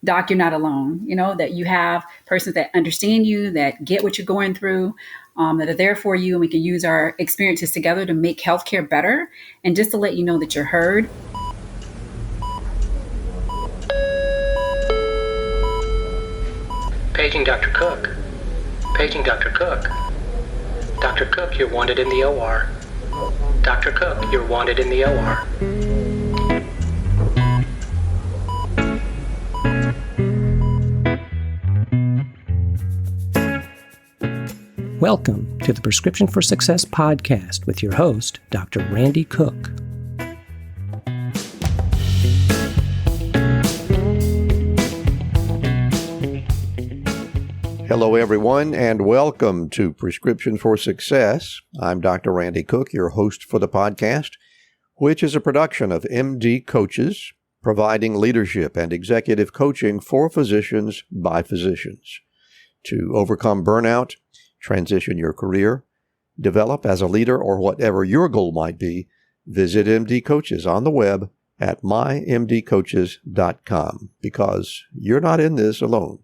doc, you're not alone, that you have persons that understand you, that get what you're going through, that are there for you. And we can use our experiences together to make healthcare better. And just to let you know that you're heard. Paging Dr. Cook. Paging Dr. Cook. Dr. Cook, you're wanted in the OR. Dr. Cook, you're wanted in the OR. Welcome to the Prescription for Success podcast with your host, Dr. Randy Cook. Hello, everyone, and welcome to Prescription for Success. I'm Dr. Randy Cook, your host for the podcast, which is a production of MD Coaches, providing leadership and executive coaching for physicians by physicians. To overcome burnout, transition your career, develop as a leader, or whatever your goal might be, visit MD Coaches on the web at mymdcoaches.com, because you're not in this alone.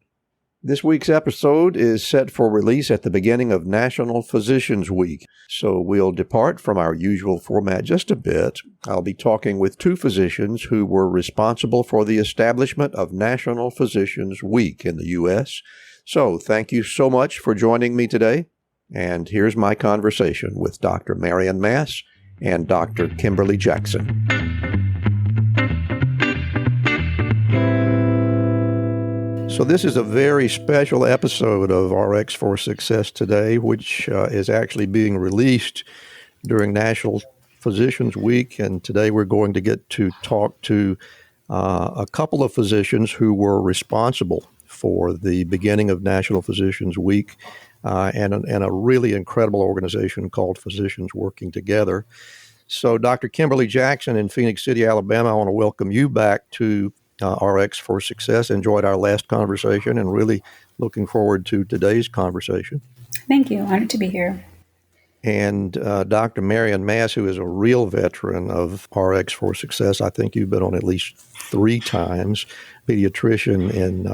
This week's episode is set for release at the beginning of National Physicians Week, so we'll depart from our usual format just a bit. I'll be talking with two physicians who were responsible for the establishment of National Physicians Week in the U.S., so thank you so much for joining me today, and here's my conversation with Dr. Marion Mass and Dr. Kimberly Jackson. So this is a very special episode of RX for Success today, which is actually being released during National Physicians Week. And today we're going to get to talk to a couple of physicians who were responsible for the beginning of National Physicians Week and a really incredible organization called Physicians Working Together. So Dr. Kimberly Jackson in Phoenix City, Alabama, I want to welcome you back to RX for Success. Enjoyed our last conversation and really looking forward to today's conversation. Thank you. Honored to be here. And Dr. Marion Mass, who is a real veteran of RX for Success. I think you've been on at least 3 times, pediatrician in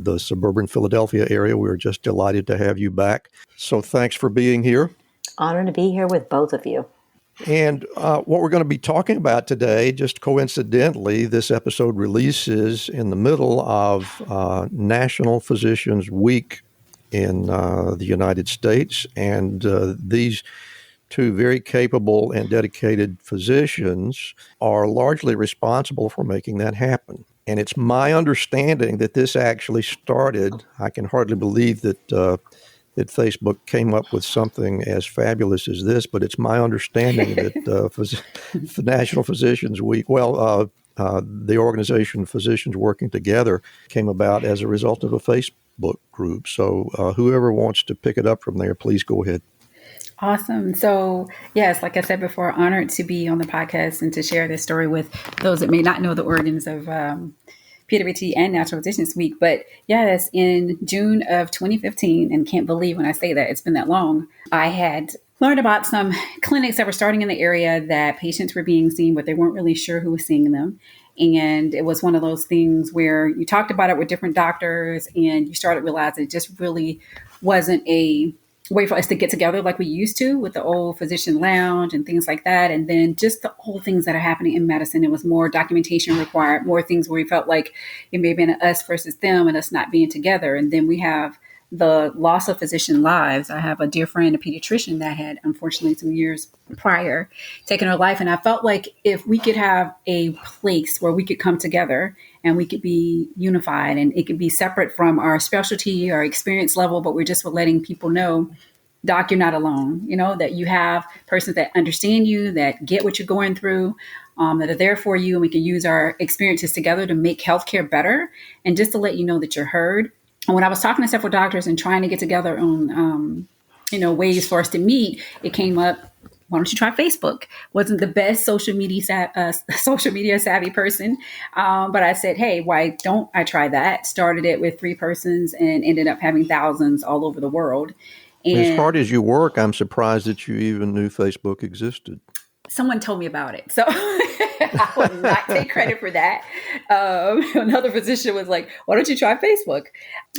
the suburban Philadelphia area. We're just delighted to have you back. So thanks for being here. Honored to be here with both of you. And what we're going to be talking about today, just coincidentally, this episode releases in the middle of National Physicians Week in the United States. And these two very capable and dedicated physicians are largely responsible for making that happen. And it's my understanding that this actually started, I can hardly believe that that Facebook came up with something as fabulous as this, but it's my understanding that National Physicians Week, the organization Physicians Working Together came about as a result of a Facebook group. So whoever wants to pick it up from there, please go ahead. Awesome. So yes, like I said before, honored to be on the podcast and to share this story with those that may not know the origins of PWT and National Physicians Week. But yes, in June of 2015, and can't believe when I say that, it's been that long, I had learned about some clinics that were starting in the area that patients were being seen, but they weren't really sure who was seeing them. And it was one of those things where you talked about it with different doctors and you started realizing it just really wasn't a way for us to get together like we used to with the old physician lounge and things like that. And then just the whole things that are happening in medicine. It was more documentation required, more things where we felt like it may have been us versus them and us not being together. And then we have the loss of physician lives. I have a dear friend, a pediatrician that had, unfortunately, some years prior taken her life. And I felt like if we could have a place where we could come together and we could be unified and it could be separate from our specialty, our experience level, but we're just letting people know, doc, you're not alone, that you have persons that understand you, that get what you're going through, that are there for you. And we can use our experiences together to make healthcare better. And just to let you know that you're heard. And when I was talking to several doctors and trying to get together on, ways for us to meet, it came up, why don't you try Facebook? Wasn't the best social media savvy person. But I said, hey, why don't I try that? Started it with 3 persons and ended up having thousands all over the world. And as hard as you work, I'm surprised that you even knew Facebook existed. Someone told me about it. So I would not take credit for that. Another physician was like, why don't you try Facebook?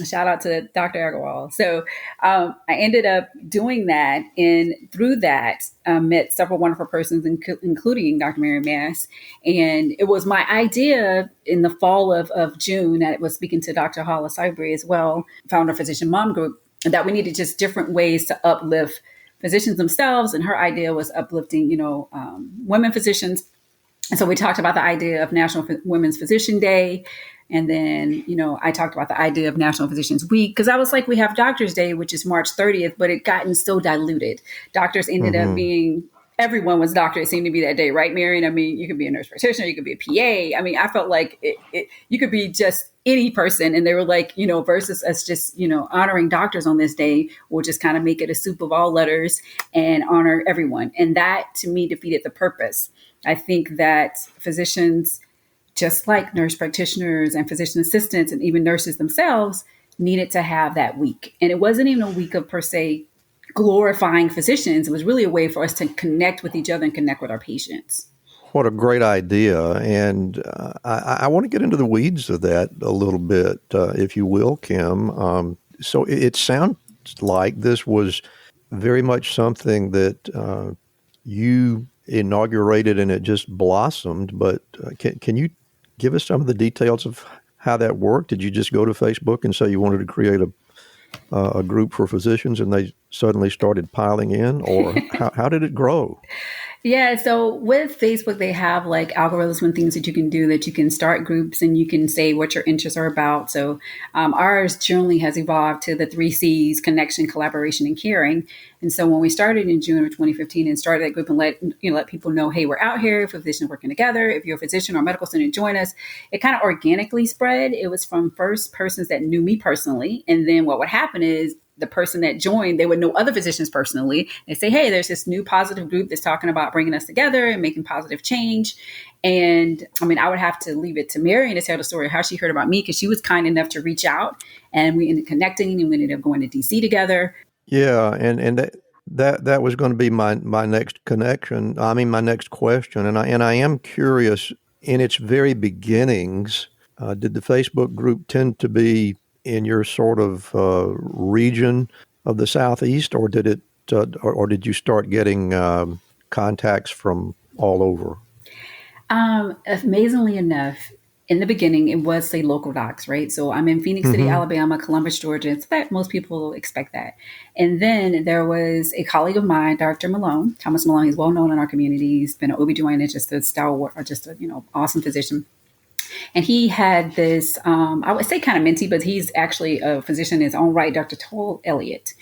Shout out to Dr. Agarwal. So I ended up doing that. And through that, met several wonderful persons, including Dr. Marion Mass. And it was my idea in the fall of June that I was speaking to Dr. Hala Saibre as well, founder of Physician Mom Group, that we needed just different ways to uplift physicians themselves. And her idea was uplifting, women physicians. And so we talked about the idea of National Women's Physician Day. And then, I talked about the idea of National Physicians Week, because I was like, we have Doctors Day, which is March 30th, but it gotten so diluted. Doctors ended up being, everyone was doctor. It seemed to be that day, right, Marion? I mean, you could be a nurse practitioner, you could be a PA. I mean, I felt like you could be just any person. And they were like, versus us just, honoring doctors on this day, we'll just kind of make it a soup of all letters and honor everyone. And that, to me, defeated the purpose. I think that physicians, just like nurse practitioners and physician assistants and even nurses themselves, needed to have that week. And it wasn't even a week of, per se, glorifying physicians. It was really a way for us to connect with each other and connect with our patients. What a great idea. And I want to get into the weeds of that a little bit, if you will, Kim. So it sounds like this was very much something that you inaugurated and it just blossomed. But can you give us some of the details of how that worked? Did you just go to Facebook and say you wanted to create a group for physicians and they suddenly started piling in? Or how did it grow? Yeah, so with Facebook, they have like algorithms and things that you can do, that you can start groups and you can say what your interests are about. So ours generally has evolved to the 3 C's: connection, collaboration, and caring. And so when we started in June of 2015 and started that group and let people know, hey, we're out here for physicians working together. If you're a physician or medical student, join us. It kind of organically spread. It was from first persons that knew me personally. And then what would happen is the person that joined, they would know other physicians personally. They say, hey, there's this new positive group that's talking about bringing us together and making positive change. And I mean, I would have to leave it to Marion to tell the story of how she heard about me, because she was kind enough to reach out and we ended up connecting and we ended up going to DC together. Yeah. And that was going to be my next connection. I mean, my next question. And I am curious, in its very beginnings, did the Facebook group tend to be in your sort of region of the Southeast, or did it, or did you start getting contacts from all over? Amazingly enough, in the beginning, it was, say, local docs, right? So I'm in Phoenix City, Alabama, Columbus, Georgia. It's that most people expect that. And then there was a colleague of mine, Dr. Malone, Thomas Malone. He's well known in our community. He's been an OB/GYN and just a stalwart, or just a awesome physician. And he had this, I would say kind of mentee, but he's actually a physician in his own right, Dr. Toll Elliott.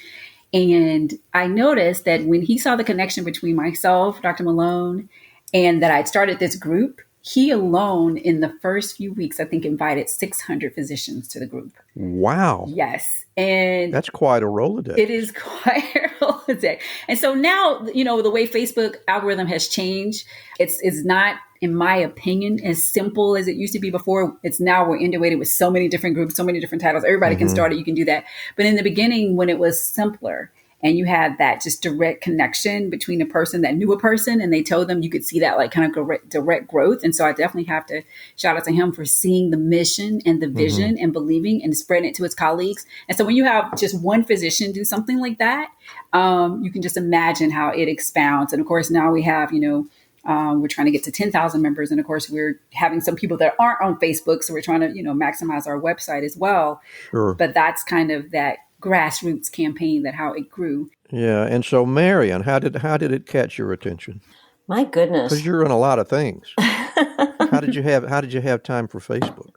And I noticed that when he saw the connection between myself, Dr. Malone, and that I'd started this group, he alone in the first few weeks, I think, invited 600 physicians to the group. Wow. Yes. And that's quite a Rolodex. It is quite a Rolodex. And so now, the way Facebook algorithm has changed, it's not, in my opinion, as simple as it used to be before. It's now we're integrated with so many different groups, so many different titles. Everybody can start it. You can do that. But in the beginning, when it was simpler and you had that just direct connection between a person that knew a person and they told them, you could see that like kind of direct growth. And so I definitely have to shout out to him for seeing the mission and the vision and believing and spreading it to his colleagues. And so when you have just one physician do something like that, you can just imagine how it expounds. And of course, now we have, we're trying to get to 10,000 members. And of course, we're having some people that aren't on Facebook. So we're trying to, maximize our website as well. Sure. But that's kind of that grassroots campaign, that how it grew. Yeah. And so, Marion, how did it catch your attention? My goodness. Because you're in a lot of things. How did you have time for Facebook?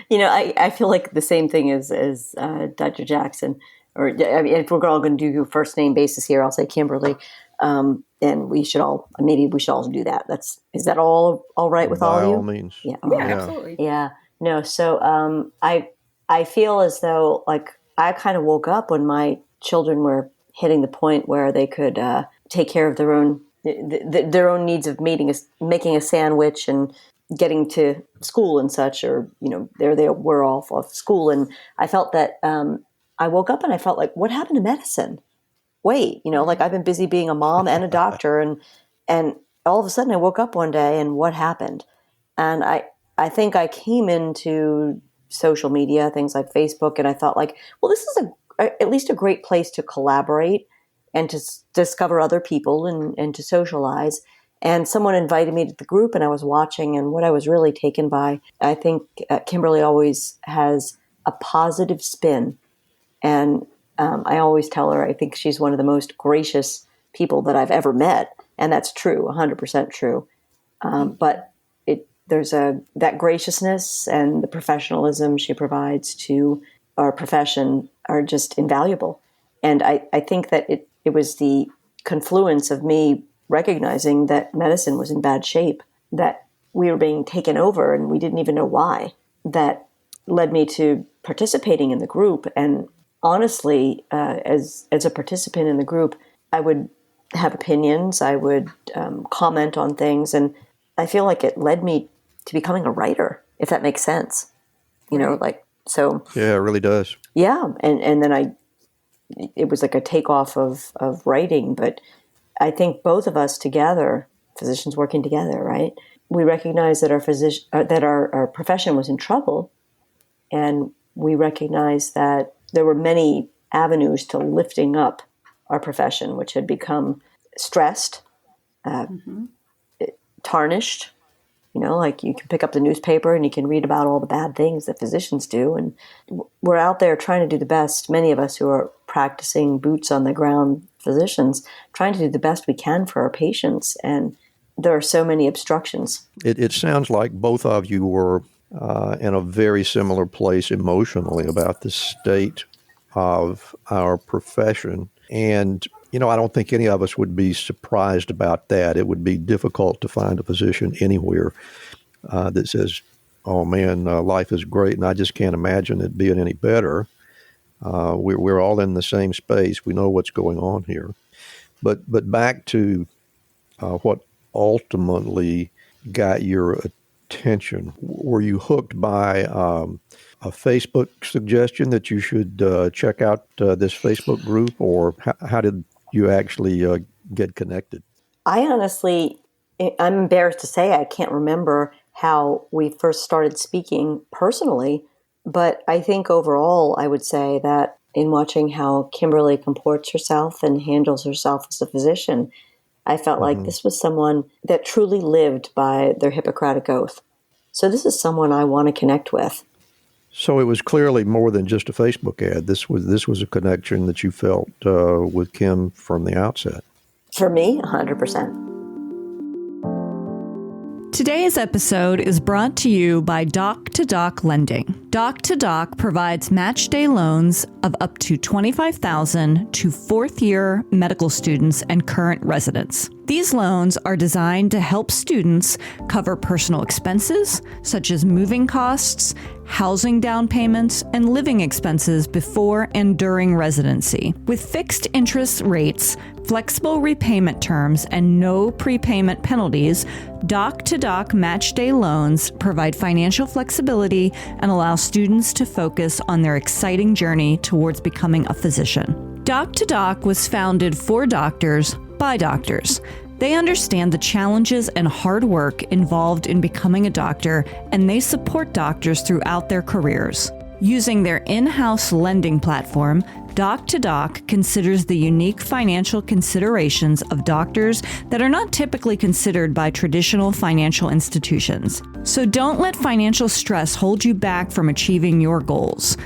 I feel like the same thing as Dr. Jackson. Or, I mean, if we're all going to do first name basis here, I'll say Kimberly. And we should all do that. Is that all right with all of you? By all means. Yeah, absolutely. Yeah. No. So, I feel as though like I kind of woke up when my children were hitting the point where they could take care of their own needs of making a sandwich and getting to school and such, or they were all off school, and I felt that I woke up and I felt like, what happened to medicine? Wait, like I've been busy being a mom and a doctor, and all of a sudden I woke up one day and what happened? And I think I came into social media, things like Facebook, and I thought like, well, this is at least a great place to collaborate and to discover other people and to socialize. And someone invited me to the group and I was watching, and what I was really taken by, I think Kimberly always has a positive spin. And I always tell her, I think she's one of the most gracious people that I've ever met. And that's true, 100% true. But there's that graciousness and the professionalism she provides to our profession are just invaluable. And I think that it was the confluence of me recognizing that medicine was in bad shape, that we were being taken over and we didn't even know why, that led me to participating in the group. And honestly, as a participant in the group, I would have opinions, I would comment on things, and I feel like it led me to becoming a writer, if that makes sense. So. Yeah, it really does. Yeah. And then it was like a takeoff of writing, but I think both of us together, physicians working together, right? We recognized that our profession was in trouble, and we recognized that there were many avenues to lifting up our profession, which had become stressed, tarnished. Like you can pick up the newspaper and you can read about all the bad things that physicians do. And we're out there trying to do the best, many of us who are practicing boots on the ground physicians, trying to do the best we can for our patients. And there are so many obstructions. It sounds like both of you were in a very similar place emotionally about the state of our profession. And I don't think any of us would be surprised about that. It would be difficult to find a physician anywhere that says, oh man, life is great and I just can't imagine it being any better. We're all in the same space. We know what's going on here. But back to what ultimately got your attention. Were you hooked by a Facebook suggestion that you should check out this Facebook group, or how did you actually get connected? I honestly, I'm embarrassed to say I can't remember how we first started speaking personally, but I think overall I would say that in watching how Kimberly comports herself and handles herself as a physician, I felt like this was someone that truly lived by their Hippocratic Oath. So this is someone I want to connect with. So it was clearly more than just a Facebook ad. This was a connection that you felt with Kim from the outset. For me, 100%. Today's episode is brought to you by Doc-to-Doc Lending. Doc-to-Doc provides match day loans of up to $25,000 to fourth-year medical students and current residents. These loans are designed to help students cover personal expenses, such as moving costs, housing down payments, and living expenses before and during residency. With fixed interest rates, flexible repayment terms, and no prepayment penalties, Doc-to-Doc Match Day loans provide financial flexibility and allow students to focus on their exciting journey towards becoming a physician. Doc-to-Doc was founded for doctors by doctors. They understand the challenges and hard work involved in becoming a doctor, and they support doctors throughout their careers. Using their in-house lending platform, Doc-to-Doc considers the unique financial considerations of doctors that are not typically considered by traditional financial institutions. So don't let financial stress hold you back from achieving your goals.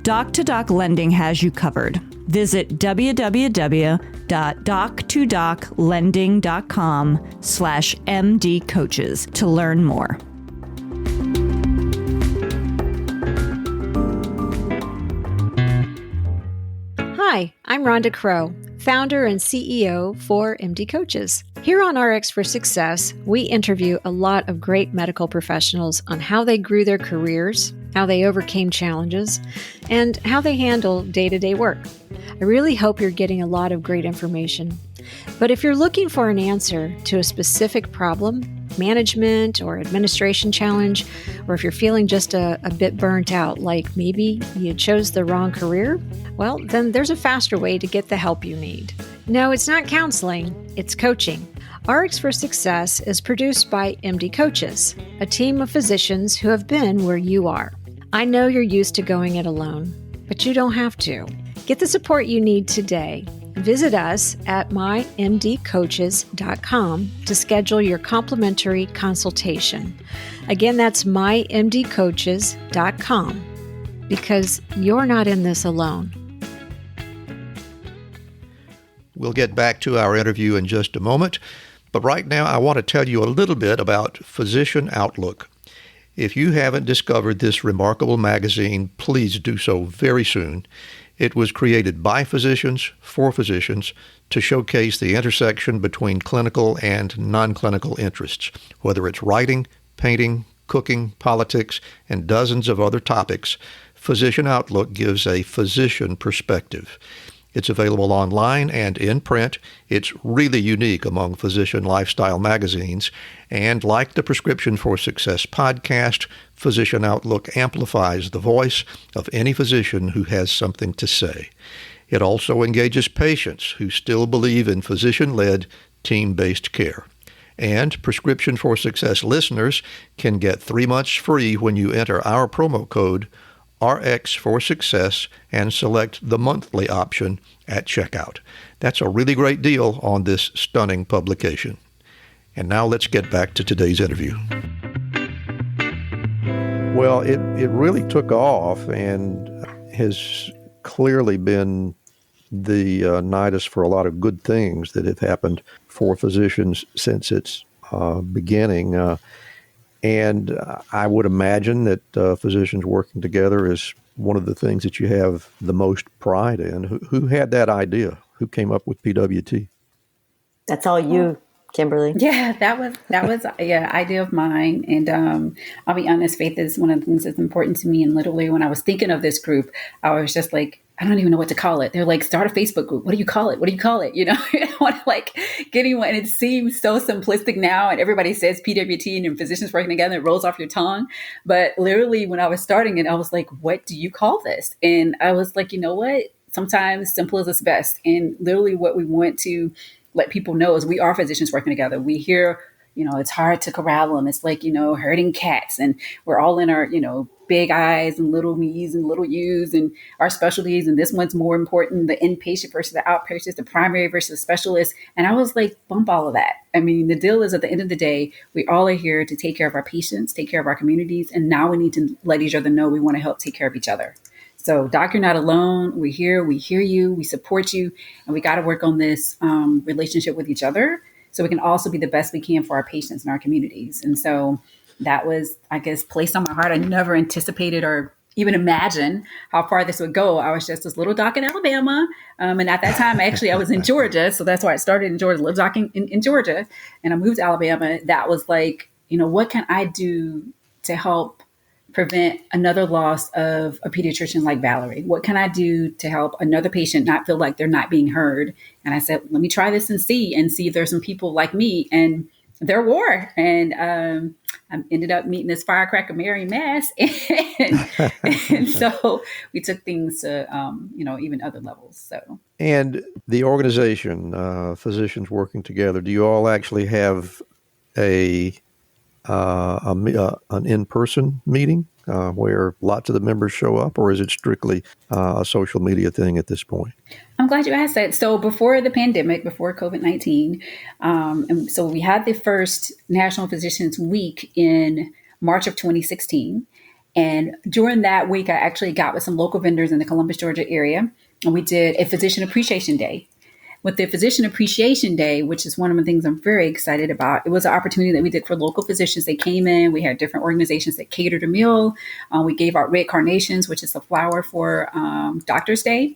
Doc-to-Doc Lending has you covered. Visit www.doc2doclending.com/MDcoaches to learn more. Hi, I'm Rhonda Crow, founder and CEO for MD Coaches. Here on RX for Success, we interview a lot of great medical professionals on how they grew their careers, how they overcame challenges, and how they handle day-to-day work. I really hope you're getting a lot of great information. But if you're looking for an answer to a specific problem, management or administration challenge, or if you're feeling just a bit burnt out, like maybe you chose the wrong career, well, then there's a faster way to get the help you need. No, it's not counseling, it's coaching. RX for Success is produced by MD Coaches, a team of physicians who have been where you are. I know you're used to going it alone, but you don't have to. Get the support you need today. Visit us at mymdcoaches.com to schedule your complimentary consultation. Again, that's mymdcoaches.com, because you're not in this alone. We'll get back to our interview in just a moment, but right now I want to tell you a little bit about Physician Outlook. If you haven't discovered this remarkable magazine, please do so very soon. It was created by physicians, for physicians, to showcase the intersection between clinical and non-clinical interests. Whether it's writing, painting, cooking, politics, and dozens of other topics, Physician Outlook gives a physician perspective. It's available online and in print. It's really unique among physician lifestyle magazines. And like the Prescription for Success podcast, Physician Outlook amplifies the voice of any physician who has something to say. It also engages patients who still believe in physician-led, team-based care. And Prescription for Success listeners can get 3 months free when you enter our promo code RX for Success and select the monthly option at checkout. That's a really great deal on this stunning publication. And now let's get back to today's interview. Well, it really took off and has clearly been the nidus for a lot of good things that have happened for physicians since its beginning. And I would imagine that physicians working together is one of the things that you have the most pride in. Who had that idea? Who came up with PWT? That's all you, Kimberly. Yeah, that was idea of mine. And I'll be honest, faith is one of the things that's important to me. And literally when I was thinking of this group, I was just like, I don't even know what to call it. They're like, start a Facebook group. What do you call it? What do you call it? You know, I don't want to like get anyone. And it seems so simplistic now. And everybody says PWT and physicians working together. It rolls off your tongue. But literally when I was starting it, I was like, what do you call this? And I was like, you know what? Sometimes simple is best. And literally what we want to let people know is we are physicians working together. We hear, you know, it's hard to corral them. It's like, you know, herding cats. And we're all in our, you know, big I's and little me's and little U's and our specialties. And this one's more important, the inpatient versus the outpatient, the primary versus the specialist. And I was like, bump all of that. I mean, the deal is at the end of the day, we all are here to take care of our patients, take care of our communities. And now we need to let each other know we want to help take care of each other. So, Doc, you're not alone. We're here. We hear you. We support you. And we got to work on this relationship with each other so we can also be the best we can for our patients and our communities. And so that was, I guess, placed on my heart. I never anticipated or even imagined how far this would go. I was just this little doc in Alabama. And at that time, I was in Georgia. So that's why I started in Georgia, lived doc in Georgia. And I moved to Alabama. That was like, you know, what can I do to help prevent another loss of a pediatrician like Valerie? What can I do to help another patient not feel like they're not being heard? And I said, let me try this and see if there's some people like me. And there were. And I ended up meeting this firecracker, Marion Mass. And so we took things to, you know, even other levels. So. And the organization, physicians working together, do you all actually have an in-person meeting where lots of the members show up, or is it strictly a social media thing at this point? I'm glad you asked that. So before the pandemic, before COVID-19, and so we had the first National Physicians Week in March of 2016. And during that week, I actually got with some local vendors in the Columbus, Georgia area, and we did a Physician Appreciation Day. With the Physician Appreciation Day, which is one of the things I'm very excited about, it was an opportunity that we did for local physicians. They came in, we had different organizations that catered a meal. We gave out red carnations, which is a flower for Doctor's Day.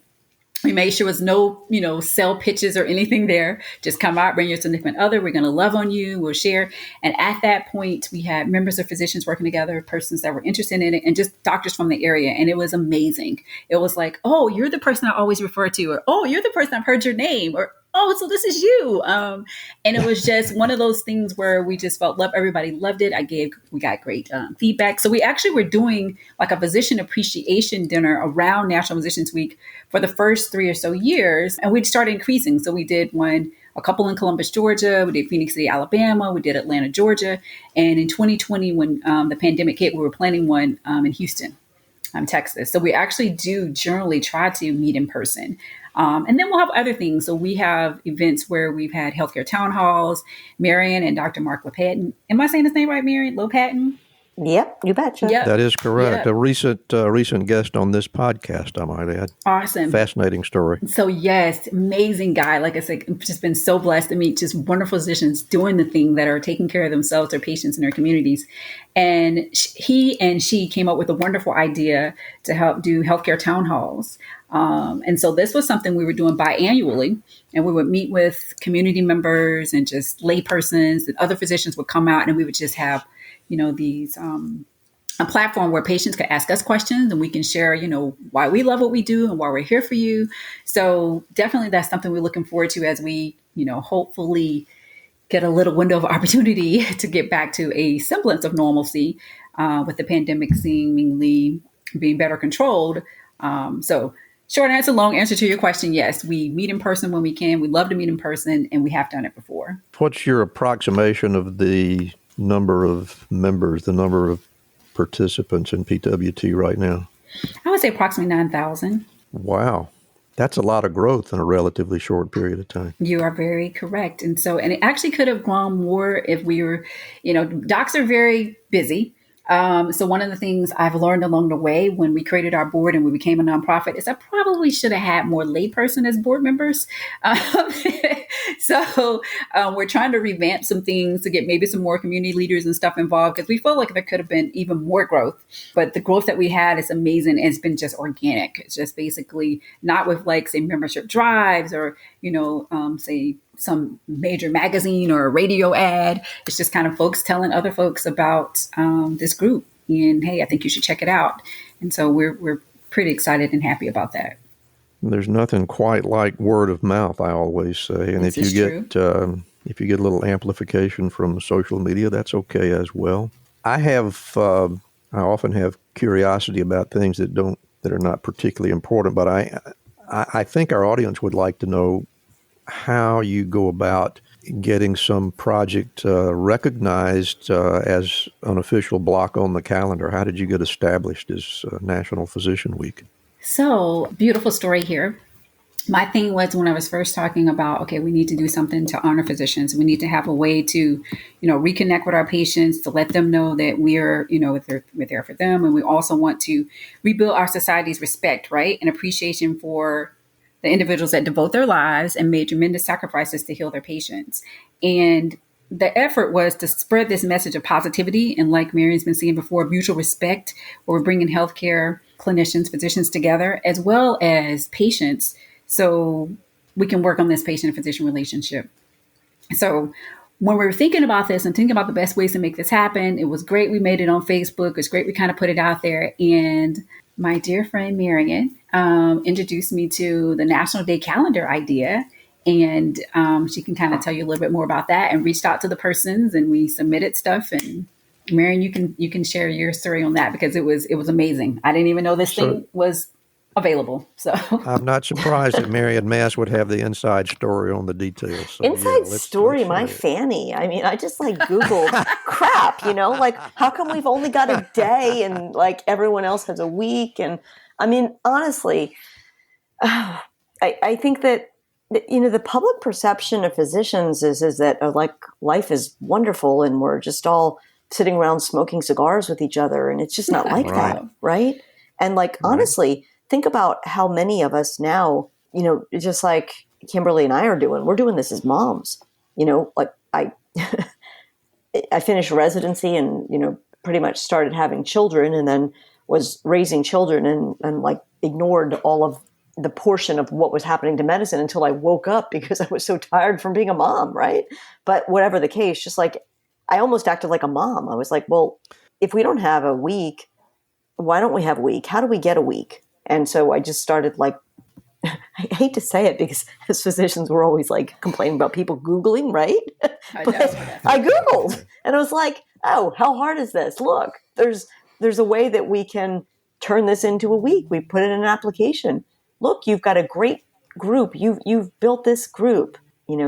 We made sure there was no, you know, sell pitches or anything there. Just come out, bring your significant other. We're going to love on you. We'll share. And at that point, we had members of physicians working together, persons that were interested in it, and just doctors from the area. And it was amazing. It was like, oh, you're the person I always refer to, or, oh, you're the person I've heard your name, or, oh, so this is you. And it was just one of those things where we just felt love. Everybody loved it. We got great feedback. So we actually were doing like a physician appreciation dinner around National Physicians Week for the first 3 or so years. And we'd started increasing. So we did one a couple in Columbus, Georgia. We did Phoenix City, Alabama. We did Atlanta, Georgia. And in 2020, when the pandemic hit, we were planning one in Houston, Texas. So we actually do generally try to meet in person. And then we'll have other things. So we have events where we've had healthcare town halls. Marion and Dr. Mark Lopatin. Am I saying his name right, Marion? Lopatin? Yep, you betcha. Yep. That is correct. Yep. A recent guest on this podcast, I might add. Awesome. Fascinating story. So yes, amazing guy. Like I said, I've just been so blessed to meet just wonderful physicians doing the thing that are taking care of themselves, their patients, and their communities. And he and she came up with a wonderful idea to help do healthcare town halls. And so this was something we were doing biannually, and we would meet with community members and just laypersons, and other physicians would come out, and we would just have, these a platform where patients could ask us questions, and we can share, why we love what we do and why we're here for you. So definitely that's something we're looking forward to as we, hopefully get a little window of opportunity to get back to a semblance of normalcy with the pandemic seemingly being better controlled. So short answer, long answer to your question. Yes, we meet in person when we can. We love to meet in person, and we have done it before. What's your approximation of the number of members, the number of participants in PWT right now? I would say approximately 9,000. Wow. That's a lot of growth in a relatively short period of time. You are very correct. And it actually could have grown more if we were, docs are very busy. So one of the things I've learned along the way when we created our board and we became a nonprofit is I probably should have had more layperson as board members. So we're trying to revamp some things to get maybe some more community leaders and stuff involved, because we feel like there could have been even more growth. But the growth that we had is amazing. And it's been just organic. It's just basically not with say membership drives or, say some major magazine or a radio ad. It's just kind of folks telling other folks about this group, and hey, I think you should check it out. And so we're pretty excited and happy about that. There's nothing quite like word of mouth, I always say. And if you get a little amplification from social media, that's okay as well. I often have curiosity about things that are not particularly important, but I think our audience would like to know how you go about getting some project recognized as an official block on the calendar. How did you get established as National Physician Week? So, beautiful story here. My thing was when I was first talking about, okay, we need to do something to honor physicians. We need to have a way to, reconnect with our patients, to let them know that we're there for them. And we also want to rebuild our society's respect, right? And appreciation for the individuals that devote their lives and made tremendous sacrifices to heal their patients. And the effort was to spread this message of positivity. And like Marion's been saying before, mutual respect, where we're bringing healthcare clinicians, physicians together, as well as patients, so we can work on this patient-physician relationship. So when we were thinking about this and thinking about the best ways to make this happen, it was great we made it on Facebook. It was great we kind of put it out there. And my dear friend Marion introduced me to the National Day Calendar idea. And she can kind of tell you a little bit more about that, and reached out to the persons, and we submitted stuff. And Marion, you can share your story on that, because it was amazing. I didn't even know this thing was available. So I'm not surprised that Marion Mass would have the inside story on the details. So, inside story, my fanny. I mean, I just Googled crap, how come we've only got a day and everyone else has a week? And I mean, honestly, I think that, the public perception of physicians is that life is wonderful and we're just all sitting around smoking cigars with each other. And it's just not like that. Right. And honestly, think about how many of us now, just like Kimberly and I are doing, we're doing this as moms. I finished residency and, pretty much started having children, and then was raising children and ignored all of the portion of what was happening to medicine until I woke up, because I was so tired from being a mom. Right. But whatever the case, just I almost acted like a mom. I was like, well, if we don't have a week, why don't we have a week? How do we get a week? And so I just started I hate to say it, because as physicians, we're always complaining about people Googling, right? But I Googled, and I was like, oh, how hard is this? Look, there's a way that we can turn this into a week. We put it in an application. Look, you've got a great group. You've built this group.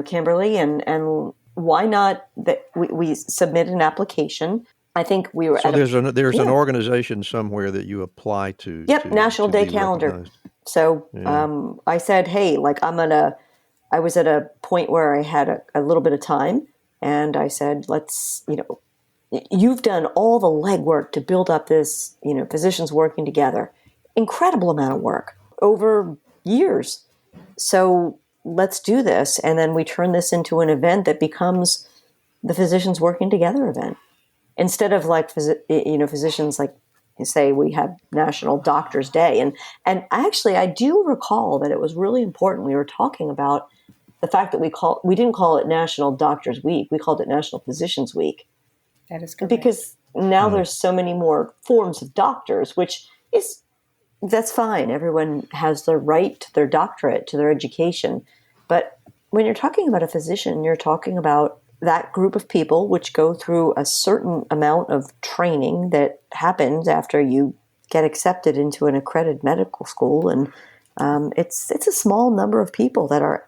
Kimberly, and why not that we submit an application. I think we were So there's an yeah. organization somewhere that you apply to. Yep, National Day Calendar. Recognized. So Yeah. I said, hey, like I was at a point where I had a little bit of time, and I said, let's, you've done all the legwork to build up this, physicians working together. Incredible amount of work over years. So let's do this. And then we turn this into an event that becomes the physicians working together event. Instead of like, physicians like, say we have National Doctors Day. And actually, I do recall that it was really important. We were talking about the fact that we didn't call it National Doctors Week. We called it National Physicians Week. That is correct. Because now there's so many more forms of doctors, that's fine. Everyone has the right to their doctorate, to their education. But when you're talking about a physician, you're talking about that group of people which go through a certain amount of training that happens after you get accepted into an accredited medical school. And it's a small number of people that are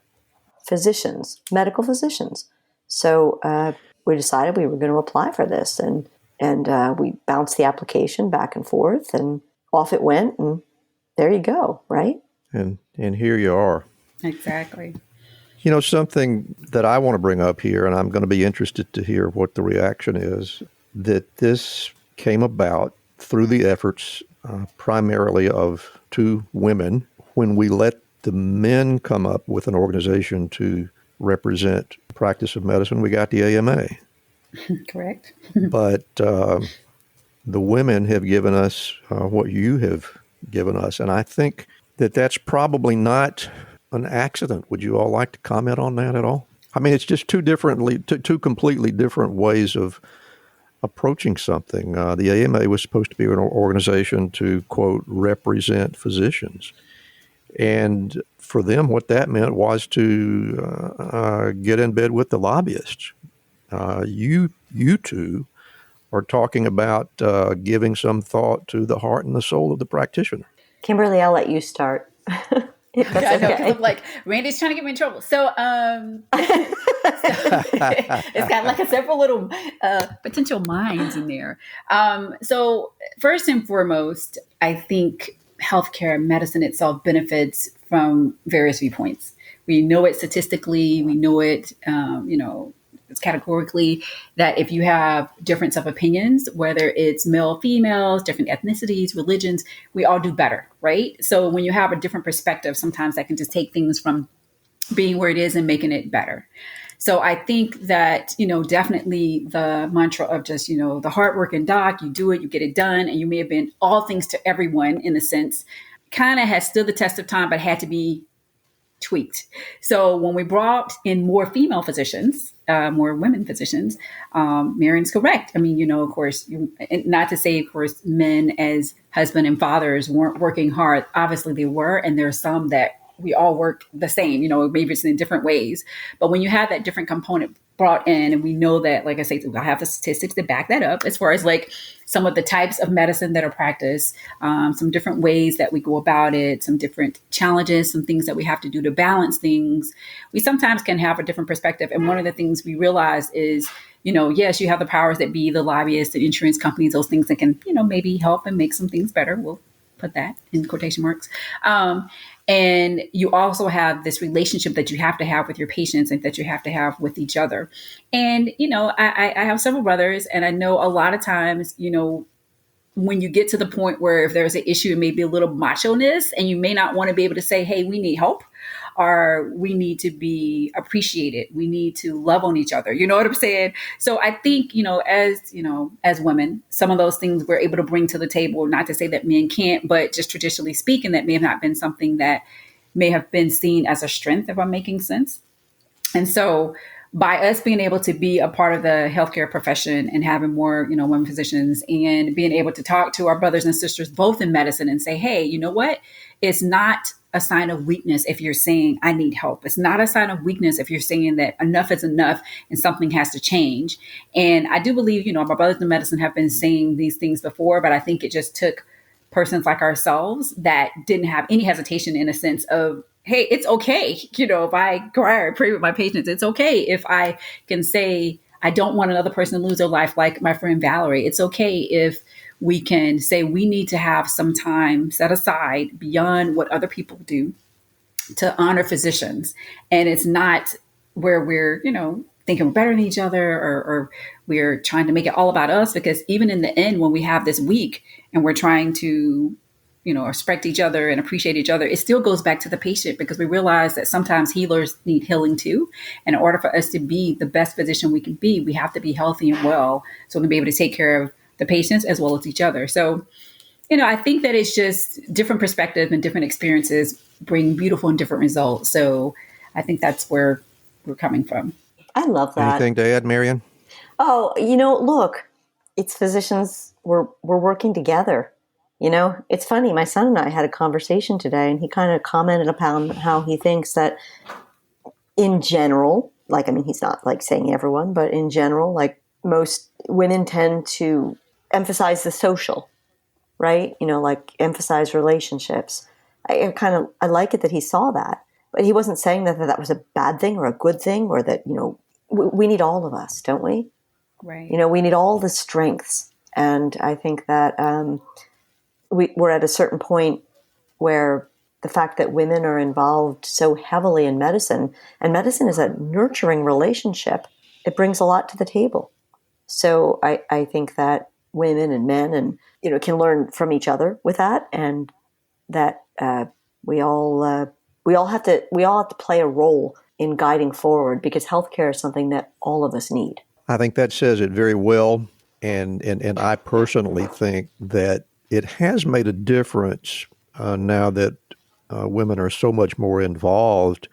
physicians, medical physicians. So we decided we were going to apply for this, and we bounced the application back and forth, and off it went, and there you go, right? And here you are. Exactly. Something that I want to bring up here, and I'm going to be interested to hear what the reaction is, that this came about through the efforts primarily of two women. When we let the men come up with an organization to represent practice of medicine, we got the AMA. Correct. But the women have given us what you have given us. And I think that that's probably not an accident. Would you all like to comment on that at all? I mean, it's just two completely different ways of approaching something. The AMA was supposed to be an organization to, quote, represent physicians. And for them, what that meant was to get in bed with the lobbyists. You two are talking about giving some thought to the heart and the soul of the practitioner. Kimberly, I'll let you start. I know, 'cause I'm like, Randy's trying to get me in trouble. So, it's got like several little potential minds in there. So first and foremost, I think healthcare, medicine itself benefits from various viewpoints. We know it statistically. We know it, it's categorically that if you have difference of opinions, whether it's male, females, different ethnicities, religions, we all do better, right? So when you have a different perspective, sometimes that can just take things from being where it is and making it better. So I think that, definitely the mantra of just, the hardworking doc, you do it, you get it done, and you may have been all things to everyone in a sense, kind of has stood the test of time, but had to be tweaked. So when we brought in more female physicians, more women physicians, Marion's correct. I mean, of course, not to say, of course, men as husband and fathers weren't working hard. Obviously they were, and there are some that we all work the same, maybe it's in different ways. But when you have that different component brought in, and we know that, like I say, I have the statistics to back that up as far as like some of the types of medicine that are practiced, some different ways that we go about it, some different challenges, some things that we have to do to balance things. We sometimes can have a different perspective. And one of the things we realize is, yes, you have the powers that be, the lobbyists, the insurance companies, those things that can, maybe help and make some things better. We'll put that in quotation marks. And you also have this relationship that you have to have with your patients and that you have to have with each other. And, I have several brothers, and I know a lot of times, when you get to the point where if there's an issue, it may be a little macho-ness, and you may not want to be able to say, hey, we need help, or we need to be appreciated. We need to love on each other. You know what I'm saying? So I think, as women, some of those things we're able to bring to the table, not to say that men can't, but just traditionally speaking, that may have not been something that may have been seen as a strength, if I'm making sense. And so by us being able to be a part of the healthcare profession and having more, women physicians, and being able to talk to our brothers and sisters, both in medicine, and say, hey, you know what? It's not a sign of weakness if you're saying I need help. It's not a sign of weakness if you're saying that enough is enough and something has to change. And I do believe, my brothers in medicine have been saying these things before, but I think it just took persons like ourselves that didn't have any hesitation in a sense of hey, it's okay, if I cry or pray with my patients, it's okay if I can say, I don't want another person to lose their life like my friend Valerie. It's okay if we can say we need to have some time set aside beyond what other people do to honor physicians. And it's not where we're, thinking we're better than each other, or we're trying to make it all about us, because even in the end, when we have this week and we're trying to, respect each other and appreciate each other, it still goes back to the patient, because we realize that sometimes healers need healing too. And in order for us to be the best physician we can be, we have to be healthy and well, so we can be able to take care of the patients as well as each other. So, I think that it's just different perspectives and different experiences bring beautiful and different results. So I think that's where we're coming from. I love that. Anything to add, Marion? Oh, look, it's physicians. We're working together. It's funny. My son and I had a conversation today, and he kind of commented upon how he thinks that in general, he's not saying everyone, but in general, most women tend to emphasize the social, right? Emphasize relationships. I like it that he saw that, but he wasn't saying that was a bad thing or a good thing, or that, we need all of us, don't we? Right. We need all the strengths. And I think that we're at a certain point where the fact that women are involved so heavily in medicine, and medicine is a nurturing relationship, it brings a lot to the table. So I think that women and men can learn from each other with that, and that we all have to play a role in guiding forward, because healthcare is something that all of us need. I think that says it very well, and I personally think that it has made a difference now that women are so much more involved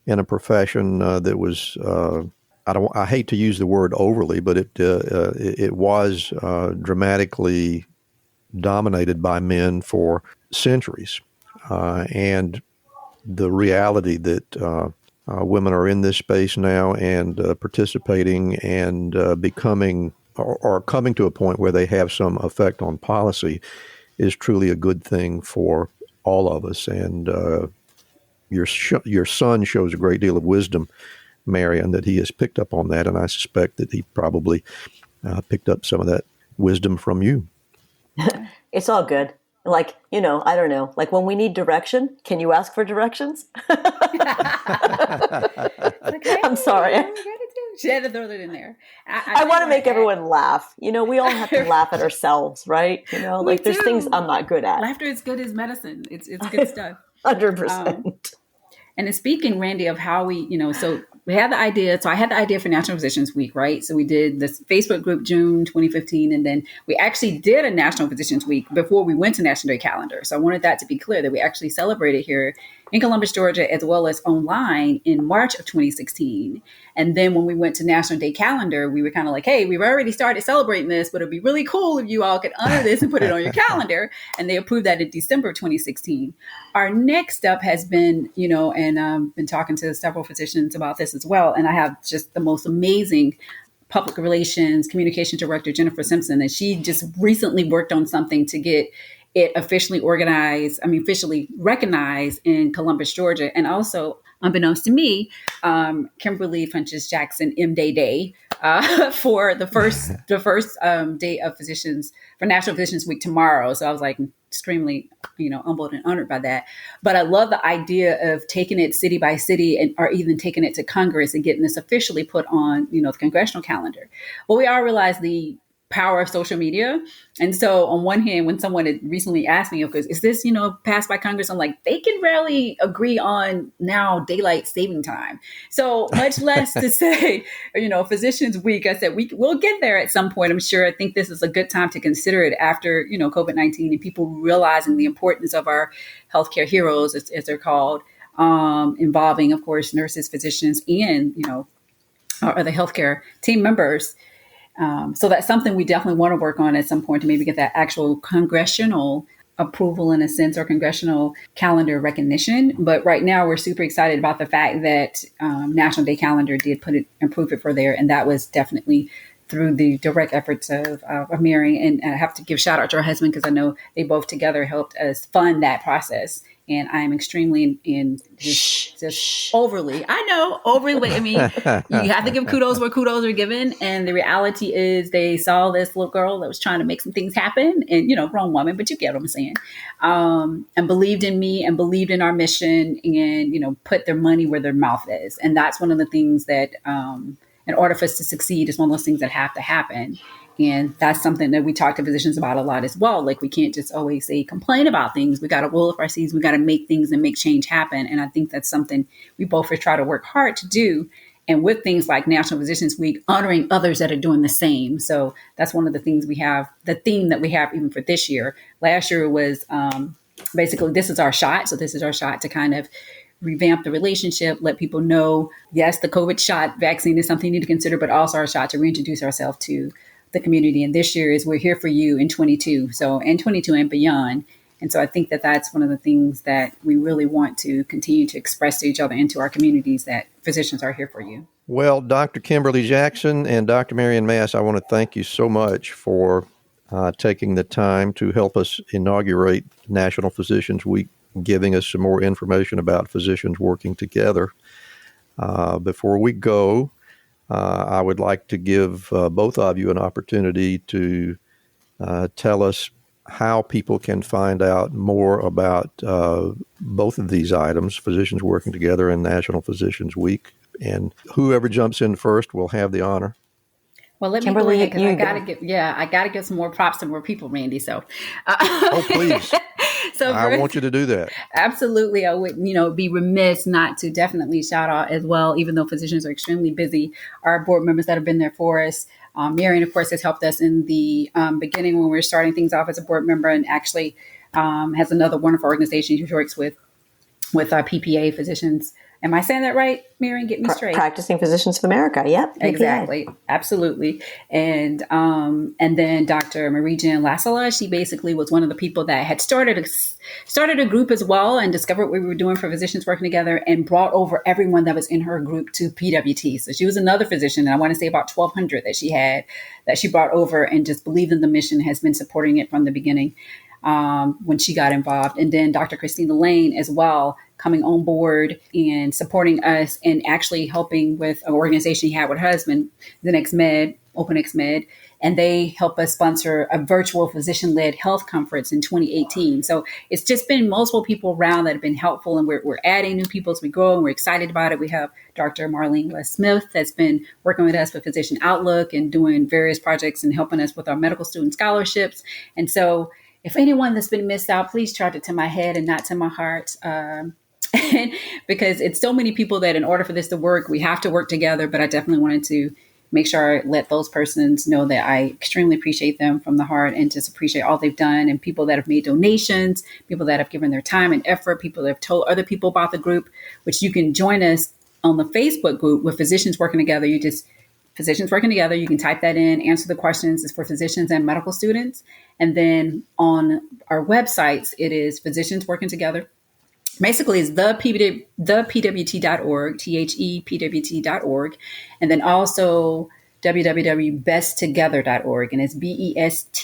in a profession that was. I hate to use the word overly, but it was dramatically dominated by men for centuries, and the reality that women are in this space now and participating and becoming or coming to a point where they have some effect on policy is truly a good thing for all of us. And your son shows a great deal of wisdom, Marion, that he has picked up on that, and I suspect that he probably picked up some of that wisdom from you. It's all good. I don't know. When we need direction, can you ask for directions? I'm sorry. She had to throw it in there. I want to make everyone laugh. We all have to laugh at ourselves, right? There's things I'm not good at. Laughter is good as medicine. It's good stuff. 100%. And in speaking, Randy, of how so we had the idea. So I had the idea for National Physicians Week, right? So we did this Facebook group June 2015, and then we actually did a National Physicians Week before we went to National Day Calendar. So I wanted that to be clear, that we actually celebrated here in Columbus, Georgia, as well as online in March of 2016. And then when we went to National Day Calendar, we were kind of like, hey, we've already started celebrating this, but it'd be really cool if you all could honor this and put it on your calendar. And they approved that in December 2016. Our next step has been, and been talking to several physicians about this as well. And I have just the most amazing public relations communication director, Jennifer Simpson, and she just recently worked on something to get it officially officially recognized in Columbus, Georgia. And also, unbeknownst to me, Kimberly Funches Jackson M-Day Day for the first day of physicians for National Physicians Week tomorrow. So I was extremely, humbled and honored by that. But I love the idea of taking it city by city or even taking it to Congress and getting this officially put on, the congressional calendar. Well, we all realize the power of social media. And so on one hand, when someone had recently asked me, because is this, passed by Congress? I'm like, they can rarely agree on now daylight saving time. So much less to say, Physicians Week. I said, we'll get there at some point. I'm sure. I think this is a good time to consider it after, COVID-19 and people realizing the importance of our healthcare heroes, as they're called, involving, of course, nurses, physicians, and, our other healthcare team members. So that's something we definitely want to work on at some point to maybe get that actual congressional approval in a sense, or congressional calendar recognition. But right now we're super excited about the fact that National Day Calendar did improve it for there. And that was definitely through the direct efforts of Mary. And I have to give shout out to her husband, because I know they both together helped us fund that process and I'm extremely just overly. I know overly. But I mean, you have to give kudos where kudos are given, and the reality is they saw this little girl that was trying to make some things happen, and grown woman, but you get what I'm saying, and believed in me and believed in our mission, and put their money where their mouth is, and that's one of the things that. In order for us to succeed is one of those things that have to happen. And that's something that we talk to physicians about a lot as well. Like, we can't just always complain about things. We got to roll up our sleeves. We got to make things and make change happen. And I think that's something we both try to work hard to do. And with things like National Physicians Week, honoring others that are doing the same. So that's one of the things we have, the theme that we have even for this year. Last year was basically, this is our shot. So this is our shot to kind of revamp the relationship, let people know, yes, the COVID shot vaccine is something you need to consider, but also our shot to reintroduce ourselves to the community. And this year is we're here for you in 22. So in 22 and beyond. And so I think that that's one of the things that we really want to continue to express to each other and to our communities, that physicians are here for you. Well, Dr. Kimberly Jackson and Dr. Marion Mass, I want to thank you so much for taking the time to help us inaugurate National Physicians Week, giving us some more information about physicians working together. Before we go, I would like to give both of you an opportunity to tell us how people can find out more about both of these items, physicians working together and National Physicians Week. And whoever jumps in first will have the honor. Well, let Kimberly, me go ahead, because I gotta give some more props to more people, Randy. So, oh, please. So I want you to do that. Absolutely. I would, be remiss not to definitely shout out as well, even though physicians are extremely busy, our board members that have been there for us. Marion, of course, has helped us in the beginning when we were starting things off as a board member, and actually has another wonderful organization she works with PPA physicians. Am I saying that right, Marion? Get me straight. Practicing Physicians of America. Yep. PPA. Exactly. Absolutely. And then Dr. Marion Mass, she basically was one of the people that had started a group as well, and discovered what we were doing for physicians working together, and brought over everyone that was in her group to PWT. So she was another physician, and I want to say about 1,200 that she brought over, and just believed in the mission, has been supporting it from the beginning. When she got involved. And then Dr. Christina Lane as well, coming on board and supporting us, and actually helping with an organization he had with her husband, the Open XMed, and they help us sponsor a virtual physician-led health conference in 2018. So it's just been multiple people around that have been helpful, and we're adding new people as we go, and we're excited about it. We have Dr. Marlene West-Smith that's been working with us with Physician Outlook and doing various projects and helping us with our medical student scholarships. And so if anyone that's been missed out, please charge it to my head and not to my heart. Because it's so many people that in order for this to work, we have to work together. But I definitely wanted to make sure I let those persons know that I extremely appreciate them from the heart, and just appreciate all they've done, and people that have made donations, people that have given their time and effort, people that have told other people about the group, which you can join us on the Facebook group with Physicians Working Together. Physicians Working Together, you can type that in, answer the questions. It's for physicians and medical students. And then on our websites, it is Physicians Working Together. Basically, it's thepwt.org, thepwt.org, and then also www.besttogether.org, and it's BEST,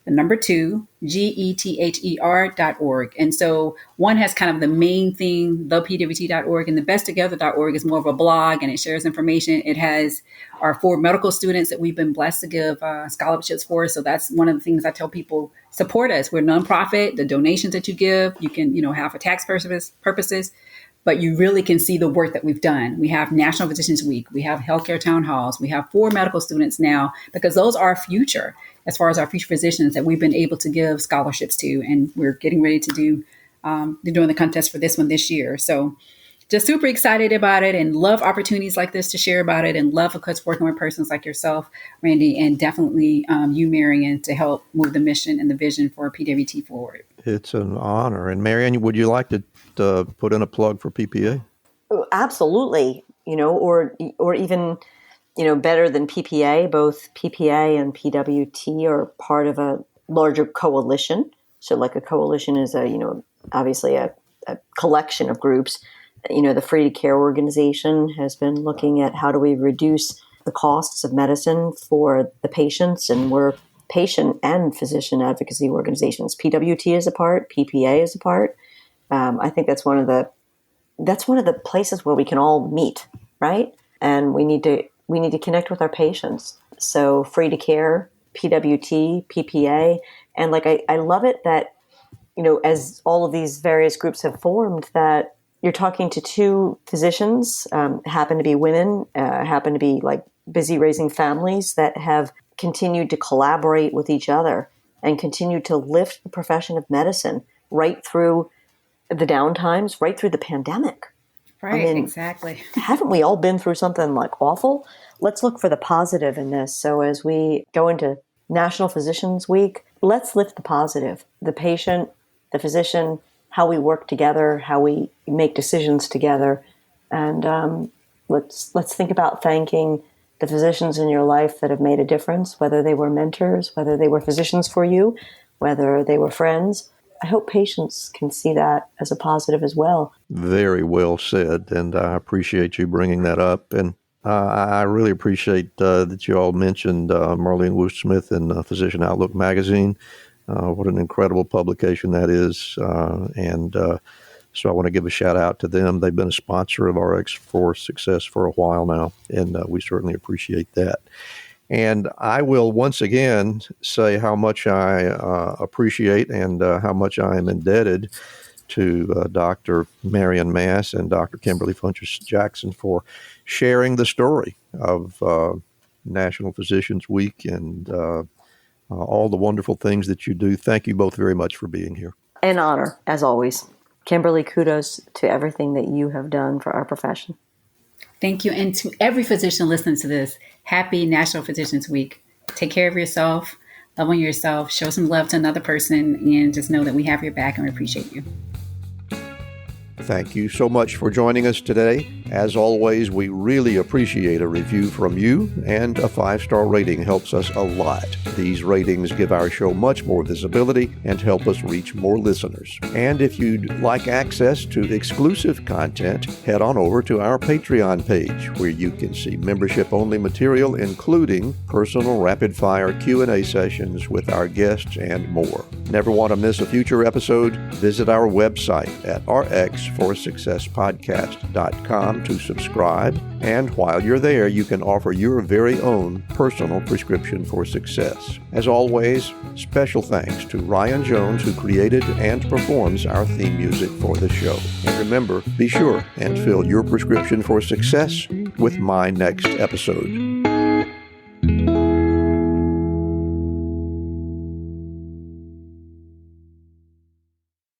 the number 2, GETHER.org. And so one has kind of the main thing, thepwt.org, and the besttogether.org is more of a blog, and it shares information. It has our 4 medical students that we've been blessed to give scholarships for. So that's one of the things I tell people, support us. We're nonprofit. The donations that you give, you can, have for tax purposes, but you really can see the work that we've done. We have National Physicians Week. We have healthcare town halls. We have 4 medical students now, because those are our future, as far as our future physicians that we've been able to give scholarships to. And we're getting ready to do, they're doing the contest for this one this year. So just super excited about it, and love opportunities like this to share about it, and love, of course, working with persons like yourself, Randy, and definitely you, Marion, to help move the mission and the vision for PWT forward. It's an honor. And Marion, would you like to put in a plug for PPA? Oh, absolutely. Or even, better than PPA, both PPA and PWT are part of a larger coalition. So like a coalition is obviously a collection of groups. The Free to Care organization has been looking at how do we reduce the costs of medicine for the patients, and we're patient and physician advocacy organizations. PWT is a part, PPA is a part, I think that's one of the places where we can all meet, right? And we need to connect with our patients. So free to care, PWT, PPA, and like I love it that, as all of these various groups have formed, that you're talking to two physicians, happen to be women, happen to be like busy raising families that have continued to collaborate with each other and continue to lift the profession of medicine right through the downtimes, right through the pandemic. Right, exactly. Haven't we all been through something like awful? Let's look for the positive in this. So as we go into National Physicians Week, let's lift the positive. The patient, the physician, how we work together, how we make decisions together. And let's think about thanking the physicians in your life that have made a difference, whether they were mentors, whether they were physicians for you, whether they were friends. I hope patients can see that as a positive as well. Very well said, and I appreciate you bringing that up. And I really appreciate that you all mentioned Marlene Woost-Smith in Physician Outlook magazine. What an incredible publication that is. So I want to give a shout out to them. They've been a sponsor of RX for Success for a while now, and we certainly appreciate that. And I will once again say how much I appreciate and how much I am indebted to Dr. Marion Mass and Dr. Kimberly Funches-Jackson for sharing the story of National Physicians Week and all the wonderful things that you do. Thank you both very much for being here. An honor, as always. Kimberly, kudos to everything that you have done for our profession. Thank you. And to every physician listening to this, happy National Physicians Week. Take care of yourself, love on yourself, show some love to another person, and just know that we have your back and we appreciate you. Thank you so much for joining us today. As always, we really appreciate a review from you, and a 5-star rating helps us a lot. These ratings give our show much more visibility and help us reach more listeners. And if you'd like access to exclusive content, head on over to our Patreon page, where you can see membership-only material, including personal rapid-fire Q&A sessions with our guests and more. Never want to miss a future episode? Visit our website at rxforsuccesspodcast.com to subscribe. And while you're there, you can offer your very own personal prescription for success. As always, special thanks to Ryan Jones, who created and performs our theme music for the show. And remember, be sure and fill your prescription for success with my next episode.